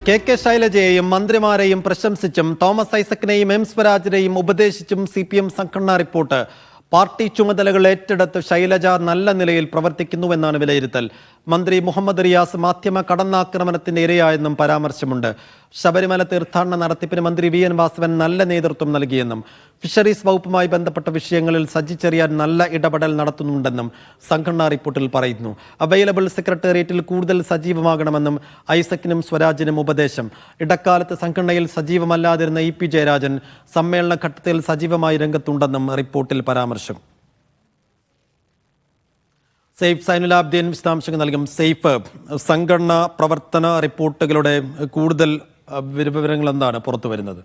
K ശൈലജയെയും മന്ത്രിമാരെയും പ്രശംസിച്ചും Thomas ഐസക്കിനെയും M സ്വരാജിനെയും ഉപദേശിച്ചും CPM സംഘടനാ report. Party ചുമതലകൾ ഏറ്റെടുത്ത് ശൈലജ നല്ല നിലയിൽ പ്രവർത്തിക്കുന്നുവെന്നാണ് വിലയിരുത്തൽ. മന്ത്രി മുഹമ്മദ് റിയാസ് മാധ്യമ കടന്നാക്രമണത്തിന്റെ ഇരയായെന്നും പരാമർശമുണ്ട്. ശബരിമല തീർത്ഥാടന നടത്തിപ്പിന് മന്ത്രി VN വാസവൻ നല്ല നേതൃത്വം നൽകിയെന്നും ഫിഷറീസ് വകുപ്പുമായി ബന്ധപ്പെട്ട വിഷയങ്ങളിൽ സജി ചെറിയാൻ നല്ല ഇടപെടൽ നടത്തുന്നുണ്ടെന്നും സംഘടനാ റിപ്പോർട്ടിൽ പറയുന്നു. അവൈലബിൾ സെക്രട്ടേറിയറ്റിൽ കൂടുതൽ സജീവമാകണമെന്നും ഐസക്കിനും സ്വരാജിനും ഉപദേശം. ഇടക്കാലത്ത് സംഘടനയിൽ സജീവമല്ലാതിരുന്ന EP ജയരാജൻ സമ്മേളന ഘട്ടത്തിൽ സജീവമായി രംഗത്തുണ്ടെന്നും റിപ്പോർട്ടിൽ പരാമർശം. സെയ്ഫ് സൈനുലാബ്ദീൻ വിശദാംശങ്ങൾ നൽകും. സെയ്ഫ്, സംഘടനാ പ്രവർത്തന റിപ്പോർട്ടുകളുടെ കൂടുതൽ വിവരങ്ങൾ എന്താണ് പുറത്തു വരുന്നത്?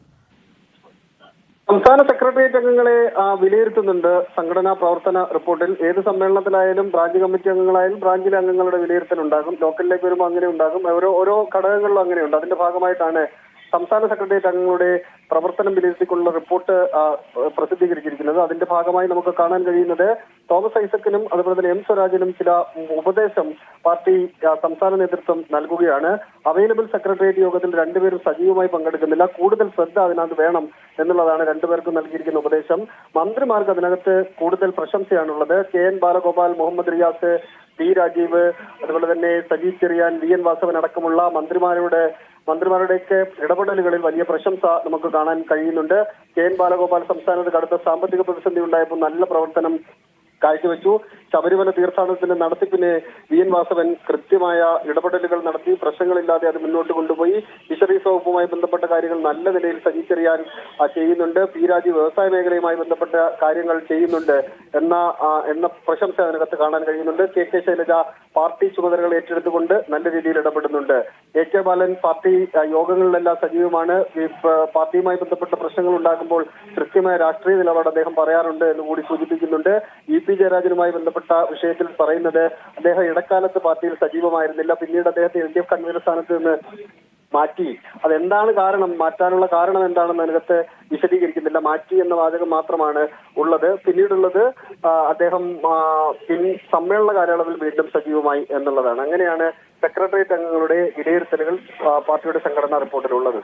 സംസ്ഥാന സെക്രട്ടേറിയറ്റ് അംഗങ്ങളെ വിലയിരുത്തുന്നുണ്ട് സംഘടനാ പ്രവർത്തന റിപ്പോർട്ടിൽ. ഏത് സമ്മേളനത്തിലായാലും ബ്രാഞ്ച് കമ്മിറ്റി അംഗങ്ങളായാലും ബ്രാഞ്ചിലെ അംഗങ്ങളുടെ വിലയിരുത്തൽ ഉണ്ടാകും. ലോക്കലിലേക്ക് വരുമ്പോൾ അങ്ങനെ ഉണ്ടാകും. ഓരോ ഘടകങ്ങളിലും അങ്ങനെയുണ്ട്. അതിന്റെ ഭാഗമായിട്ടാണ് സംസ്ഥാന സെക്രട്ടേറിയറ്റ് അംഗങ്ങളുടെ പ്രവർത്തനം വിലയിരുത്തിക്കൊണ്ടുള്ള റിപ്പോർട്ട് പ്രസിദ്ധീകരിച്ചിരിക്കുന്നത്. അതിന്റെ ഭാഗമായി നമുക്ക് കാണാൻ കഴിയുന്നത് തോമസ് ഐസക്കിനും അതുപോലെ തന്നെ M സ്വരാജിനും ചില ഉപദേശം പാർട്ടി സംസ്ഥാന നേതൃത്വം നൽകുകയാണ്. അവൈലബിൾ സെക്രട്ടേറിയറ്റ് യോഗത്തിൽ രണ്ടുപേരും സജീവമായി പങ്കെടുക്കുന്നില്ല, കൂടുതൽ ശ്രദ്ധ അതിനകത്ത് വേണം എന്നുള്ളതാണ് രണ്ടുപേർക്കും നൽകിയിരിക്കുന്ന ഉപദേശം. മന്ത്രിമാർക്ക് അതിനകത്ത് കൂടുതൽ പ്രശംസയാണുള്ളത്. KN ബാലഗോപാൽ, മുഹമ്മദ് റിയാസ്, P രാജീവ്, അതുപോലെ തന്നെ സജി ചെറിയാൻ, VN വാസവൻ അടക്കമുള്ള മന്ത്രിമാരുടെയൊക്കെ ഇടപെടലുകളിൽ വലിയ പ്രശംസ നമുക്ക് കാണാൻ കഴിയുന്നുണ്ട്. KN ബാലഗോപാൽ സംസ്ഥാനത്ത് കടുത്ത സാമ്പത്തിക പ്രതിസന്ധി ഉണ്ടായപ്പോൾ നല്ല പ്രവർത്തനം കാഴ്ചവെച്ചു. ശബരിമല തീർത്ഥാടനത്തിന്റെ നടത്തിപ്പിന് VN വാസവൻ കൃത്യമായ ഇടപെടലുകൾ നടത്തി, പ്രശ്നങ്ങളില്ലാതെ അത് മുന്നോട്ട് കൊണ്ടുപോയി. ഫിഷറീസ് വകുപ്പുമായി ബന്ധപ്പെട്ട കാര്യങ്ങൾ നല്ല നിലയിൽ സജി ചെറിയാൻ ചെയ്യുന്നുണ്ട്. P രാജീവ് വ്യവസായ മേഖലയുമായി ബന്ധപ്പെട്ട കാര്യങ്ങൾ ചെയ്യുന്നുണ്ട് എന്ന പ്രശംസ അതിനകത്ത് കാണാൻ കഴിയുന്നുണ്ട്. കെ ശൈലജ പാർട്ടി ചുമതലകൾ ഏറ്റെടുത്തുകൊണ്ട് നല്ല രീതിയിൽ ഇടപെടുന്നുണ്ട്. AK ബാലൻ പാർട്ടി യോഗങ്ങളിലെല്ലാം സജീവമാണ്. പാർട്ടിയുമായി ബന്ധപ്പെട്ട പ്രശ്നങ്ങൾ ഉണ്ടാകുമ്പോൾ കൃത്യമായ രാഷ്ട്രീയ നിലപാട് അദ്ദേഹം പറയാറുണ്ട് എന്ന് കൂടി സൂചിപ്പിക്കുന്നുണ്ട്. EP ജയരാജനുമായി ബന്ധപ്പെട്ട വിഷയത്തിൽ പറയുന്നത് അദ്ദേഹം ഇടക്കാലത്ത് പാർട്ടിയിൽ സജീവമായിരുന്നില്ല, പിന്നീട് അദ്ദേഹത്തെ LDF കൺവീനർ സ്ഥാനത്ത് നിന്ന് മാറ്റി. അതെന്താണ് കാരണം, മാറ്റാനുള്ള കാരണം എന്താണെന്ന് അതിനകത്ത് വിശദീകരിക്കുന്നില്ല. മാറ്റി എന്ന വാചകം മാത്രമാണ് ഉള്ളത്. പിന്നീടുള്ളത് അദ്ദേഹം സമ്മേളന കാലയളവിൽ വീണ്ടും സജീവമായി എന്നുള്ളതാണ്. അങ്ങനെയാണ് സെക്രട്ടേറിയറ്റ് അംഗങ്ങളുടെ വിലയിരുത്തലുകൾ പാർട്ടിയുടെ സംഘടനാ റിപ്പോർട്ടിലുള്ളത്.